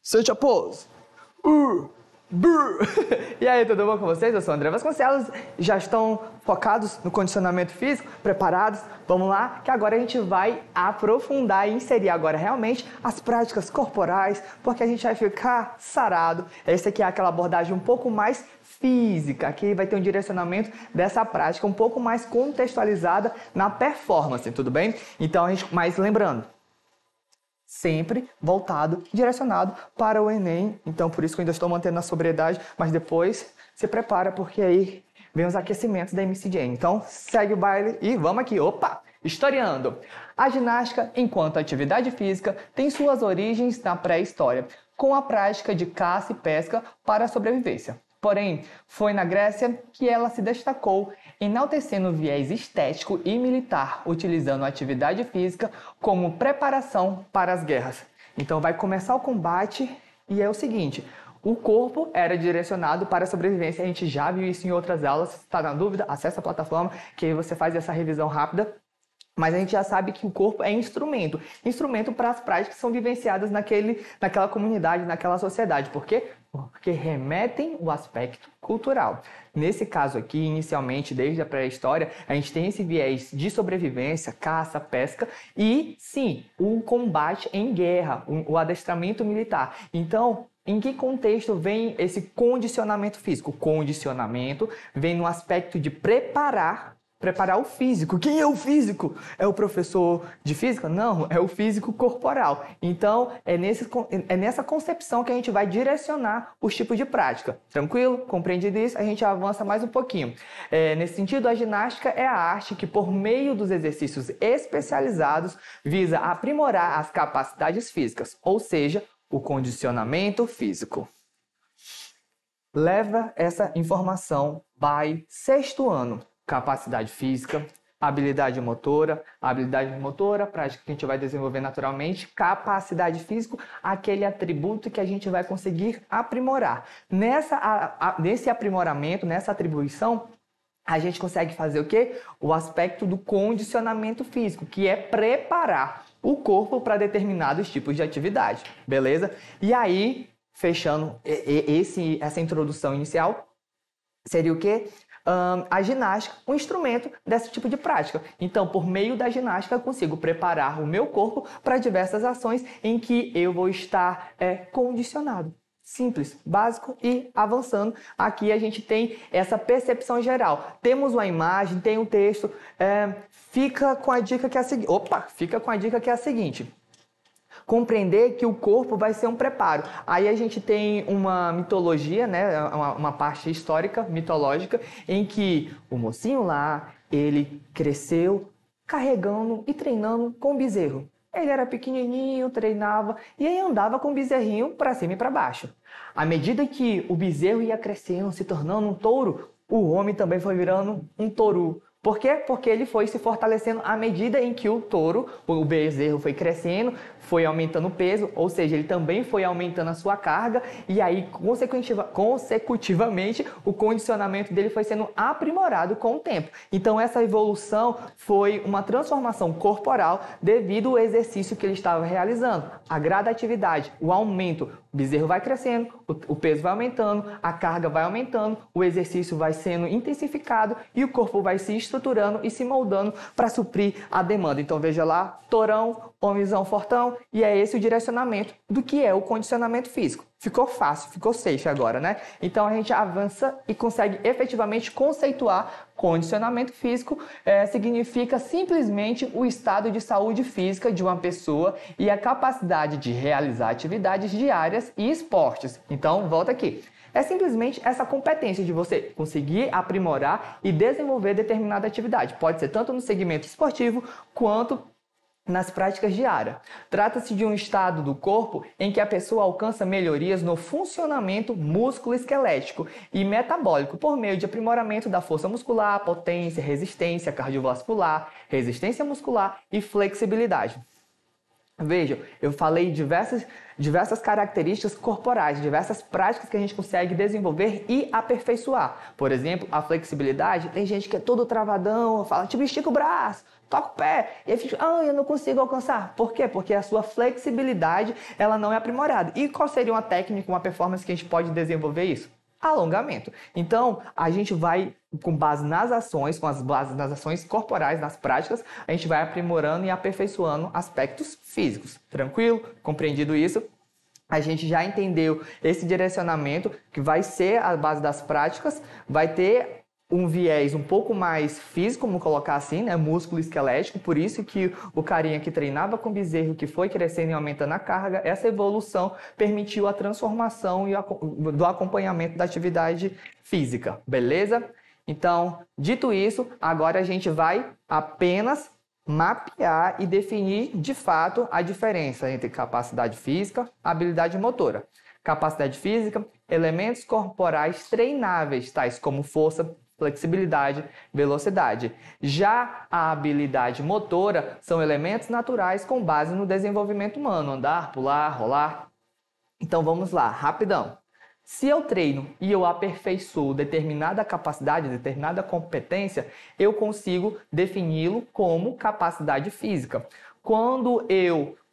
Seja pose. E aí, tudo bom com vocês? Eu sou o André Vasconcelos. Já estão focados no condicionamento físico? Preparados? Vamos lá, que agora a gente vai aprofundar e inserir agora realmente as práticas corporais, porque a gente vai ficar sarado. Essa aqui é aquela abordagem um pouco mais física, aqui vai ter um direcionamento dessa prática um pouco mais contextualizada na performance, tudo bem? Então, mas lembrando, sempre voltado, direcionado para o Enem. Então, por isso que eu ainda estou mantendo a sobriedade, mas depois se prepara, porque aí vem os aquecimentos da MC Jane. Então, segue o baile e vamos aqui. Opa! Historiando. A ginástica, enquanto atividade física, tem suas origens na pré-história, com a prática de caça e pesca para a sobrevivência. Porém, foi na Grécia que ela se destacou, enaltecendo o viés estético e militar, utilizando a atividade física como preparação para as guerras. Então vai começar o combate e é o seguinte, o corpo era direcionado para a sobrevivência, a gente já viu isso em outras aulas, se está na dúvida, acessa a plataforma que aí você faz essa revisão rápida. Mas a gente já sabe que o corpo é instrumento para as práticas que são vivenciadas naquela comunidade, naquela sociedade. Por quê? Porque remetem o aspecto cultural. Nesse caso aqui, inicialmente, desde a pré-história, a gente tem esse viés de sobrevivência, caça, pesca e, sim, o combate em guerra, o adestramento militar. Então, em que contexto vem esse condicionamento físico? O condicionamento vem no aspecto de preparar o físico. Quem é o físico? É o professor de física? Não, é o físico corporal. Então, é nessa concepção que a gente vai direcionar os tipos de prática. Tranquilo? Compreendido isso? A gente avança mais um pouquinho. Nesse sentido, a ginástica é a arte que, por meio dos exercícios especializados, visa aprimorar as capacidades físicas, ou seja, o condicionamento físico. Leva essa informação by sexto ano. Capacidade física, habilidade motora, prática que a gente vai desenvolver naturalmente, capacidade física, aquele atributo que a gente vai conseguir aprimorar. Nesse aprimoramento, nessa atribuição, a gente consegue fazer o quê? O aspecto do condicionamento físico, que é preparar o corpo para determinados tipos de atividade, beleza? E aí, fechando essa introdução inicial, seria o quê? A ginástica, um instrumento desse tipo de prática. Então, por meio da ginástica, eu consigo preparar o meu corpo para diversas ações em que eu vou estar condicionado. Simples, básico e avançando. Aqui a gente tem essa percepção geral. Temos uma imagem, tem um texto. Fica com a dica que é a seguinte. Compreender que o corpo vai ser um preparo. Aí a gente tem uma mitologia, né? Uma parte histórica, mitológica, em que o mocinho lá, ele cresceu carregando e treinando com o bezerro. Ele era pequenininho, treinava e aí andava com o bezerrinho para cima e para baixo. À medida que o bezerro ia crescendo, se tornando um touro, o homem também foi virando um touro. Por quê? Porque ele foi se fortalecendo à medida em que o bezerro foi crescendo, foi aumentando o peso, ou seja, ele também foi aumentando a sua carga e aí, consecutivamente, o condicionamento dele foi sendo aprimorado com o tempo. Então, essa evolução foi uma transformação corporal devido ao exercício que ele estava realizando. A gradatividade, o aumento, o bezerro vai crescendo, o peso vai aumentando, a carga vai aumentando, o exercício vai sendo intensificado e o corpo vai se estruturando e se moldando para suprir a demanda. Então, veja lá, torão, homenzão fortão, e é esse o direcionamento do que é o condicionamento físico. Ficou fácil, ficou safe agora, né? Então a gente avança e consegue efetivamente conceituar condicionamento físico, significa simplesmente o estado de saúde física de uma pessoa e a capacidade de realizar atividades diárias e esportes. Então, volta aqui. É simplesmente essa competência de você conseguir aprimorar e desenvolver determinada atividade. Pode ser tanto no segmento esportivo quanto nas práticas diárias. Trata-se de um estado do corpo em que a pessoa alcança melhorias no funcionamento músculo-esquelético e metabólico por meio de aprimoramento da força muscular, potência, resistência cardiovascular, resistência muscular e flexibilidade. Vejam, eu falei diversas características corporais, diversas práticas que a gente consegue desenvolver e aperfeiçoar. Por exemplo, a flexibilidade, tem gente que é todo travadão, fala, tipo, estica o braço. toca o pé. E aí fica, eu não consigo alcançar. Por quê? Porque a sua flexibilidade, ela não é aprimorada. E qual seria uma técnica, uma performance que a gente pode desenvolver isso? Alongamento. Então, a gente vai, com base nas ações, com as bases nas ações corporais, nas práticas, a gente vai aprimorando e aperfeiçoando aspectos físicos. Tranquilo? Compreendido isso? A gente já entendeu esse direcionamento, que vai ser a base das práticas, vai ter um viés um pouco mais físico, vamos colocar assim, né? Músculo esquelético, por isso que o carinha que treinava com bezerro, que foi crescendo e aumentando a carga, essa evolução permitiu a transformação do acompanhamento da atividade física, beleza? Então, dito isso, agora a gente vai apenas mapear e definir de fato a diferença entre capacidade física e habilidade motora. Capacidade física, elementos corporais treináveis, tais como força, flexibilidade, velocidade. Já a habilidade motora são elementos naturais com base no desenvolvimento humano, andar, pular, rolar. Então vamos lá, rapidão. Se eu treino e eu aperfeiçoo determinada capacidade, determinada competência, eu consigo defini-lo como capacidade física. Quando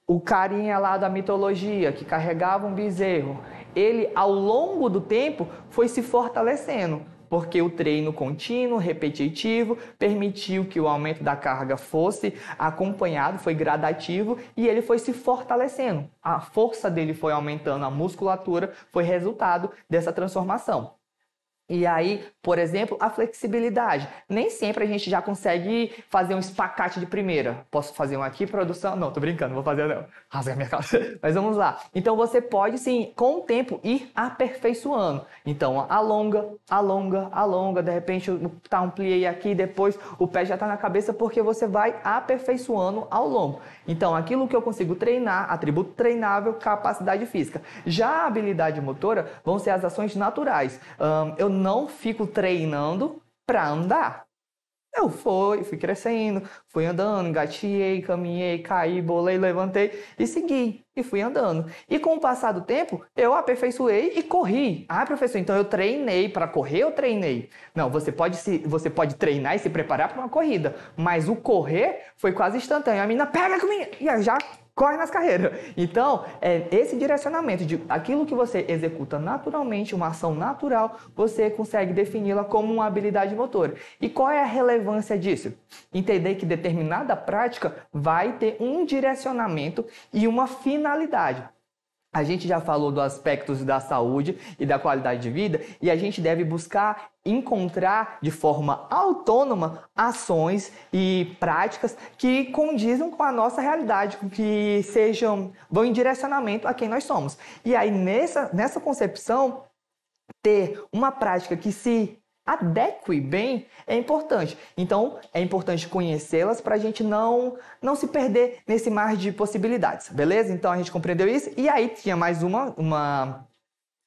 o carinha lá da mitologia que carregava um bezerro, ele ao longo do tempo foi se fortalecendo, porque o treino contínuo, repetitivo, permitiu que o aumento da carga fosse acompanhado, foi gradativo e ele foi se fortalecendo. A força dele foi aumentando, a musculatura foi resultado dessa transformação. E aí, por exemplo, a flexibilidade. Nem sempre a gente já consegue fazer um espacate de primeira. Posso fazer um aqui, produção? Não, tô brincando, não vou fazer não. Rasga minha calça. Mas vamos lá. Então você pode sim, com o tempo, ir aperfeiçoando. Então alonga, alonga, alonga. De repente tá um plie aqui, depois o pé já tá na cabeça porque você vai aperfeiçoando ao longo. Então aquilo que eu consigo treinar, atributo treinável, capacidade física. Já a habilidade motora vão ser as ações naturais. Eu não fico treinando para andar. Eu fui crescendo, fui andando, engateei, caminhei, caí, bolei, levantei e segui. E fui andando. E com o passar do tempo, eu aperfeiçoei e corri. Ah, professor, então eu treinei para correr, eu treinei. Não, você pode treinar e se preparar para uma corrida. Mas o correr foi quase instantâneo. A menina pega comigo e já corre nas carreiras. Então, esse direcionamento de aquilo que você executa naturalmente, uma ação natural, você consegue defini-la como uma habilidade motora. E qual é a relevância disso? Entender que determinada prática vai ter um direcionamento e uma finalidade. A gente já falou dos aspectos da saúde e da qualidade de vida e a gente deve buscar encontrar de forma autônoma ações e práticas que condizam com a nossa realidade, que vão em direcionamento a quem nós somos. E aí, nessa concepção, ter uma prática que se adeque bem é importante. Então, é importante conhecê-las para a gente não se perder nesse mar de possibilidades, beleza? Então, a gente compreendeu isso. E aí, tinha mais uma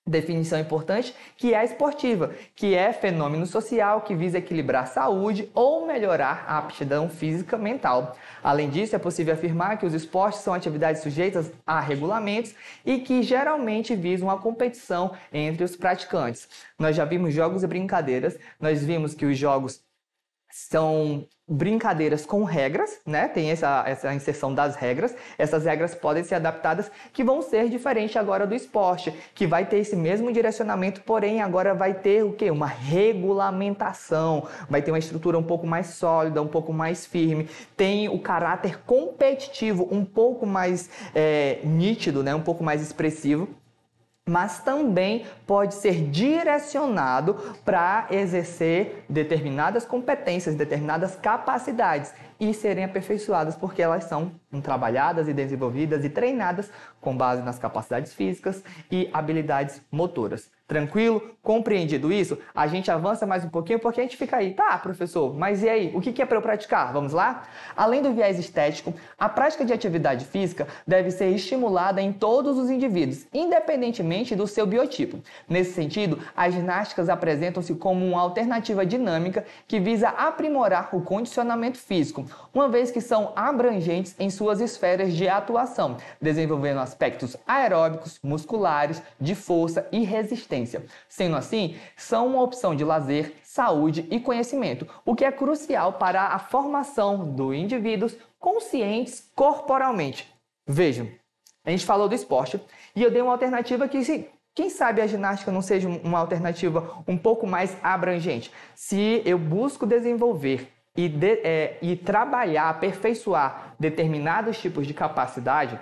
definição importante, que é a esportiva, que é fenômeno social que visa equilibrar a saúde ou melhorar a aptidão física mental. Além disso, é possível afirmar que os esportes são atividades sujeitas a regulamentos e que geralmente visam a competição entre os praticantes. Nós já vimos jogos e brincadeiras, nós vimos que os jogos são brincadeiras com regras, né? Tem essa inserção das regras. Essas regras podem ser adaptadas, que vão ser diferentes agora do esporte, que vai ter esse mesmo direcionamento, porém agora vai ter o quê? Uma regulamentação, vai ter uma estrutura um pouco mais sólida, um pouco mais firme, tem o caráter competitivo um pouco mais nítido, né? Um pouco mais expressivo, mas também pode ser direcionado para exercer determinadas competências, determinadas capacidades e serem aperfeiçoadas porque elas são trabalhadas e desenvolvidas e treinadas com base nas capacidades físicas e habilidades motoras. Tranquilo? Compreendido isso? A gente avança mais um pouquinho porque a gente fica aí, tá, professor, mas e aí? O que é para eu praticar? Vamos lá? Além do viés estético, a prática de atividade física deve ser estimulada em todos os indivíduos, independentemente do seu biotipo. Nesse sentido, as ginásticas apresentam-se como uma alternativa dinâmica que visa aprimorar o condicionamento físico, uma vez que são abrangentes em suas esferas de atuação, desenvolvendo aspectos aeróbicos, musculares, de força e resistência. Sendo assim, são uma opção de lazer, saúde e conhecimento, o que é crucial para a formação do indivíduos conscientes corporalmente. Vejam, a gente falou do esporte e eu dei uma alternativa que, quem sabe a ginástica não seja uma alternativa um pouco mais abrangente. Se eu busco desenvolver e trabalhar, aperfeiçoar determinados tipos de capacidades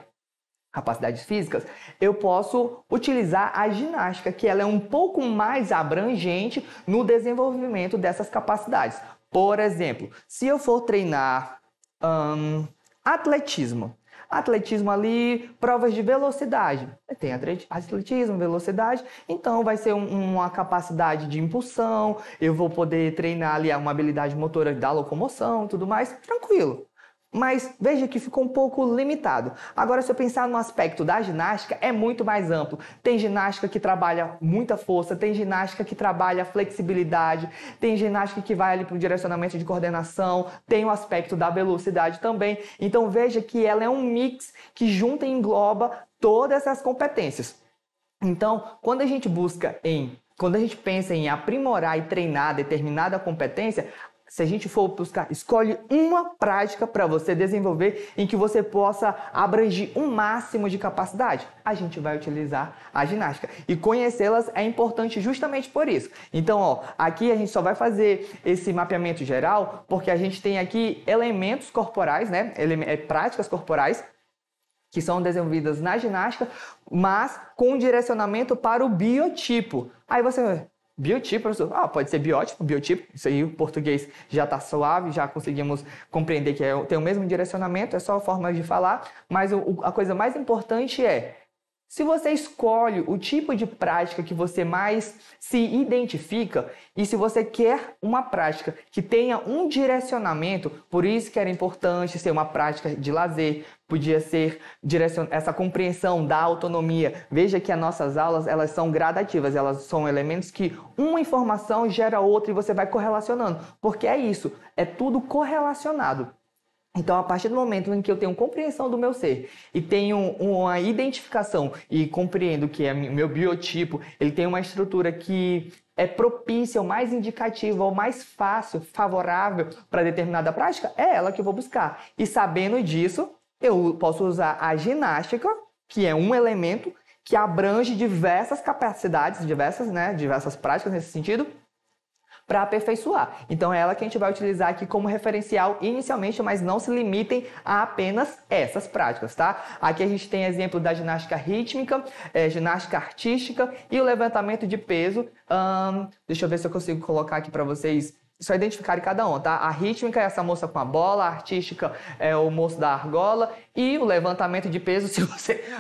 físicas, eu posso utilizar a ginástica, que ela é um pouco mais abrangente no desenvolvimento dessas capacidades. Por exemplo, se eu for treinar atletismo ali, provas de velocidade. Tem atletismo, velocidade, então vai ser uma capacidade de impulsão, eu vou poder treinar ali uma habilidade motora da locomoção e tudo mais, tranquilo. Mas veja que ficou um pouco limitado. Agora, se eu pensar no aspecto da ginástica, é muito mais amplo. Tem ginástica que trabalha muita força, tem ginástica que trabalha flexibilidade, tem ginástica que vai ali para o direcionamento de coordenação, tem o aspecto da velocidade também. Então, veja que ela é um mix que junta e engloba todas essas competências. Então, quando a gente pensa em aprimorar e treinar determinada competência, se a gente for buscar, escolhe uma prática para você desenvolver em que você possa abranger um máximo de capacidade. A gente vai utilizar a ginástica. E conhecê-las é importante justamente por isso. Então, aqui a gente só vai fazer esse mapeamento geral porque a gente tem aqui elementos corporais, né? Práticas corporais que são desenvolvidas na ginástica, mas com direcionamento para o biotipo. Aí você... Biotipo, professor? Pode ser biotipo, isso aí o português já está suave, já conseguimos compreender que tem o mesmo direcionamento, é só a forma de falar, mas a coisa mais importante é, se você escolhe o tipo de prática que você mais se identifica e se você quer uma prática que tenha um direcionamento, por isso que era importante ser uma prática de lazer, podia ser essa compreensão da autonomia. Veja que as nossas aulas elas são gradativas, elas são elementos que uma informação gera outra e você vai correlacionando, porque é isso, é tudo correlacionado. Então, a partir do momento em que eu tenho compreensão do meu ser e tenho uma identificação e compreendo que é meu biotipo, ele tem uma estrutura que é propícia, ou mais indicativa, ou mais fácil, favorável para determinada prática, é ela que eu vou buscar. E sabendo disso, eu posso usar a ginástica, que é um elemento que abrange diversas capacidades, diversas práticas nesse sentido, para aperfeiçoar. Então é ela que a gente vai utilizar aqui como referencial inicialmente, mas não se limitem a apenas essas práticas, tá? Aqui a gente tem exemplo da ginástica rítmica, ginástica artística e o levantamento de peso. Deixa eu ver se eu consigo colocar aqui para vocês só identificarem cada um, tá? A rítmica é essa moça com a bola, a artística é o moço da argola e o levantamento de peso,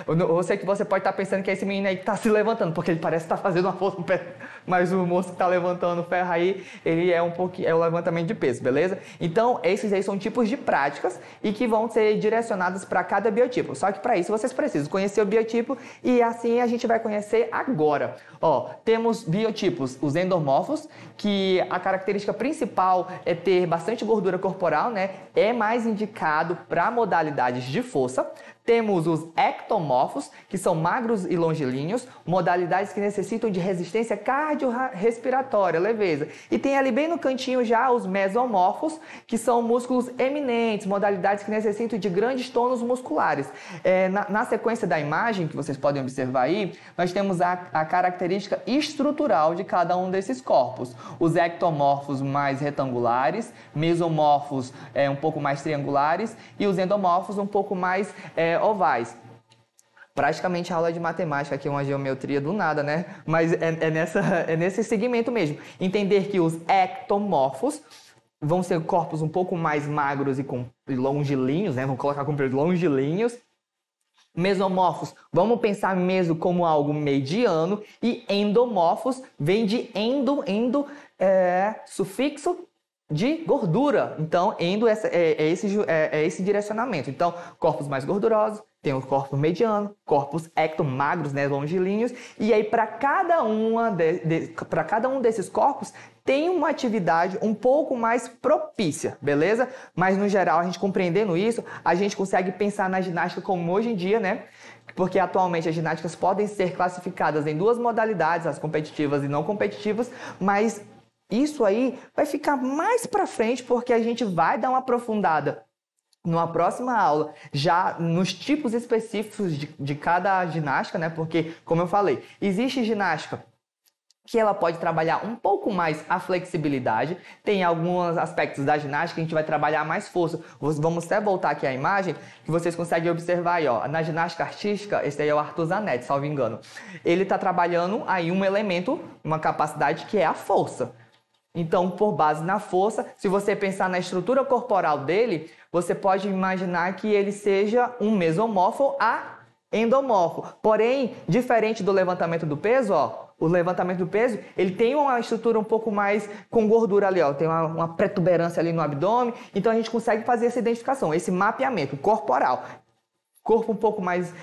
eu sei que você pode estar pensando que é esse menino aí que está se levantando, porque ele parece estar fazendo uma força no pé, mas o moço que está levantando o ferro aí, ele é o levantamento de peso, beleza? Então, esses aí são tipos de práticas e que vão ser direcionadas para cada biotipo. Só que para isso vocês precisam conhecer o biotipo e assim a gente vai conhecer agora. Temos biotipos, os endomorfos, que a característica principal é ter bastante gordura corporal, né? É mais indicado para modalidades de força. Temos os ectomorfos, que são magros e longilíneos, modalidades que necessitam de resistência cardiorrespiratória, leveza. E tem ali bem no cantinho já os mesomorfos, que são músculos eminentes, modalidades que necessitam de grandes tônus musculares. Na sequência da imagem, que vocês podem observar aí, nós temos a característica estrutural de cada um desses corpos. Os ectomorfos mais retangulares, mesomorfos um pouco mais triangulares e os endomorfos um pouco mais ovais. Praticamente aula de matemática aqui, uma geometria do nada, né? Mas é nesse segmento mesmo. Entender que os ectomorfos vão ser corpos um pouco mais magros e longilíneos, né? Vamos colocar como longilíneos. Mesomorfos, vamos pensar meso como algo mediano. E endomorfos vem de sufixo de gordura. Então, indo esse direcionamento. Então, corpos mais gordurosos, tem o corpo mediano, corpos ectomagros, né, longilíneos, e aí para cada um desses corpos tem uma atividade um pouco mais propícia, beleza? Mas no geral, a gente compreendendo isso, a gente consegue pensar na ginástica como hoje em dia, né? Porque atualmente as ginásticas podem ser classificadas em duas modalidades, as competitivas e não competitivas, mas isso aí vai ficar mais para frente porque a gente vai dar uma aprofundada numa próxima aula, já nos tipos específicos de cada ginástica, né? Porque, como eu falei, existe ginástica que ela pode trabalhar um pouco mais a flexibilidade. Tem alguns aspectos da ginástica que a gente vai trabalhar mais força. Vamos até voltar aqui à imagem, que vocês conseguem observar aí, ó. Na ginástica artística, esse aí é o Arthur Zanetti, salvo engano. Ele está trabalhando aí um elemento, uma capacidade que é a força. Então, por base na força, se você pensar na estrutura corporal dele, você pode imaginar que ele seja um mesomorfo a endomorfo. Porém, diferente do levantamento do peso, ó, o levantamento do peso, ele tem uma estrutura um pouco mais com gordura ali, ó, tem uma protuberância ali no abdômen, então a gente consegue fazer essa identificação, esse mapeamento corporal. Corpo um pouco mais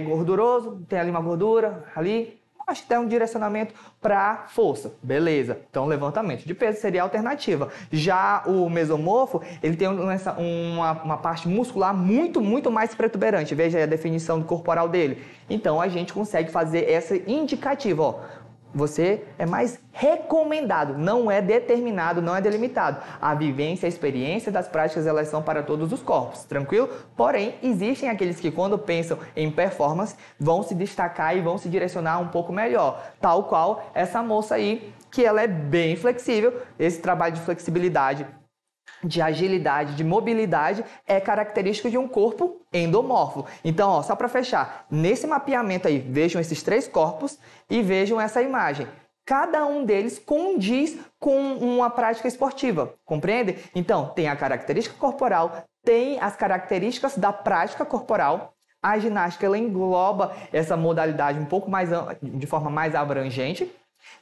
gorduroso, tem ali uma gordura ali. Acho que tem um direcionamento para força, beleza. Então, levantamento de peso seria a alternativa. Já o mesomorfo, ele tem uma parte muscular muito mais protuberante. Veja aí a definição do corporal dele. Então, a gente consegue fazer essa indicativa, ó. Você é mais recomendado, não é determinado, não é delimitado. A vivência, a experiência das práticas, elas são para todos os corpos, tranquilo? Porém, existem aqueles que quando pensam em performance, vão se destacar e vão se direcionar um pouco melhor. Tal qual essa moça aí, que ela é bem flexível, esse trabalho de flexibilidade, de agilidade, de mobilidade, é característico de um corpo endomorfo. Então, ó, só para fechar, nesse mapeamento aí, vejam esses três corpos e vejam essa imagem. Cada um deles condiz com uma prática esportiva, compreende? Então, tem a característica corporal, tem as características da prática corporal. A ginástica, ela engloba essa modalidade um pouco mais, de forma mais abrangente,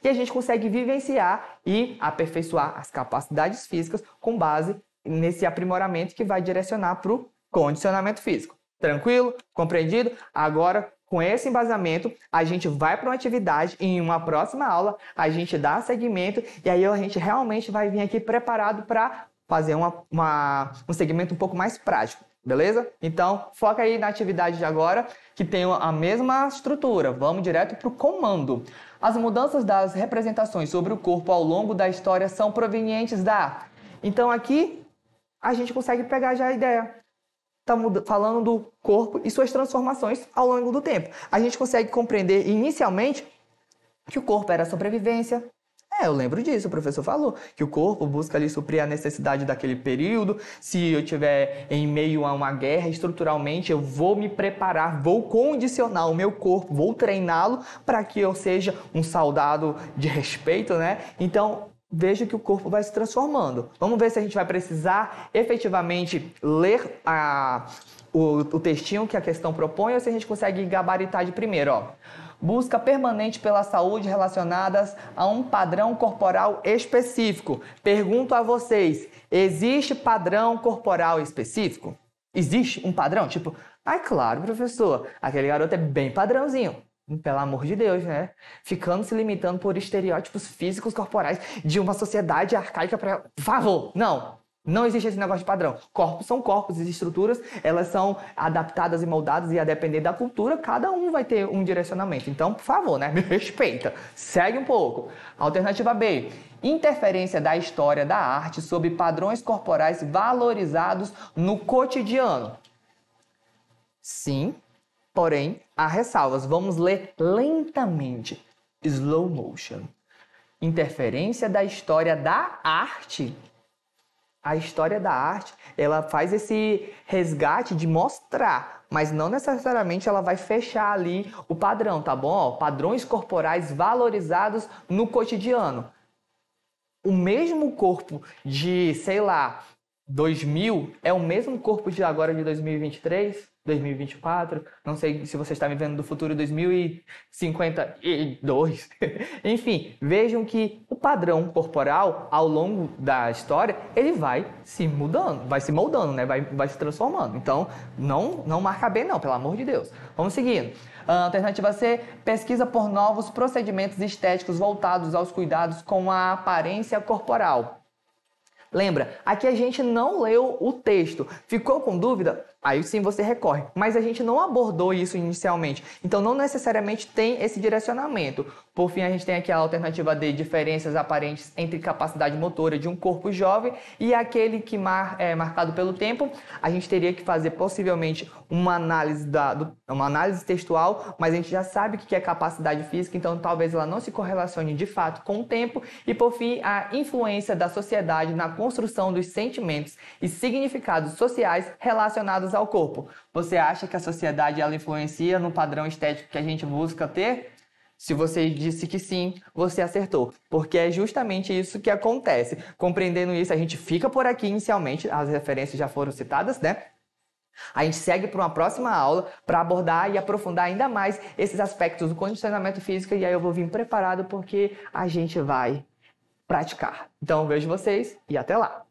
e a gente consegue vivenciar e aperfeiçoar as capacidades físicas com base nesse aprimoramento que vai direcionar para o condicionamento físico. Tranquilo? Compreendido? Agora, com esse embasamento, a gente vai para uma atividade e em uma próxima aula a gente dá seguimento e aí a gente realmente vai vir aqui preparado para fazer um segmento um pouco mais prático. Beleza? Então, foca aí na atividade de agora, que tem a mesma estrutura. Vamos direto para o comando. As mudanças das representações sobre o corpo ao longo da história são provenientes da... Então, aqui, a gente consegue pegar já a ideia. Estamos falando do corpo e suas transformações ao longo do tempo. A gente consegue compreender, inicialmente, que o corpo era sobrevivência. Eu lembro disso, o professor falou, que o corpo busca ali suprir a necessidade daquele período. Se eu estiver em meio a uma guerra, estruturalmente, eu vou me preparar, vou condicionar o meu corpo, vou treiná-lo para que eu seja um soldado de respeito, né? Então, veja que o corpo vai se transformando. Vamos ver se a gente vai precisar efetivamente ler o textinho que a questão propõe ou se a gente consegue gabaritar de primeiro, ó. Busca permanente pela saúde relacionadas a um padrão corporal específico. Pergunto a vocês, existe padrão corporal específico? Existe um padrão? Tipo, claro, professor, aquele garoto é bem padrãozinho. Pelo amor de Deus, né? Ficando se limitando por estereótipos físicos corporais de uma sociedade arcaica para... Por favor, não! Não existe esse negócio de padrão. Corpos são corpos e estruturas, elas são adaptadas e moldadas e a depender da cultura, cada um vai ter um direcionamento. Então, por favor, né? Me respeita. Segue um pouco. Alternativa B. Interferência da história da arte sobre padrões corporais valorizados no cotidiano. Sim, porém, há ressalvas. Vamos ler lentamente. Slow motion. Interferência da história da arte. A história da arte, ela faz esse resgate de mostrar, mas não necessariamente ela vai fechar ali o padrão, tá bom? Ó, padrões corporais valorizados no cotidiano. O mesmo corpo de, sei lá, 2000 é o mesmo corpo de agora de 2023? 2024, não sei se você está me vendo do futuro 2052. Enfim, vejam que o padrão corporal, ao longo da história, ele vai se mudando, vai se moldando, né? Vai se transformando. Então, não marca bem não, pelo amor de Deus. Vamos seguindo. Alternativa C, pesquisa por novos procedimentos estéticos voltados aos cuidados com a aparência corporal. Lembra, aqui a gente não leu o texto. Ficou com dúvida? Aí sim você recorre. Mas a gente não abordou isso inicialmente. Então não necessariamente tem esse direcionamento. Por fim, a gente tem aqui a alternativa D, diferenças aparentes entre capacidade motora de um corpo jovem e aquele que é marcado pelo tempo. A gente teria que fazer possivelmente uma análise textual, mas a gente já sabe o que é capacidade física, então talvez ela não se correlacione de fato com o tempo. E por fim, a influência da sociedade na construção dos sentimentos e significados sociais relacionados ao corpo. Você acha que a sociedade ela influencia no padrão estético que a gente busca ter? Se você disse que sim, você acertou, porque é justamente isso que acontece. Compreendendo isso, a gente fica por aqui inicialmente, as referências já foram citadas, né? A gente segue para uma próxima aula para abordar e aprofundar ainda mais esses aspectos do condicionamento físico, e aí eu vou vir preparado porque a gente vai praticar. Então, vejo vocês e até lá!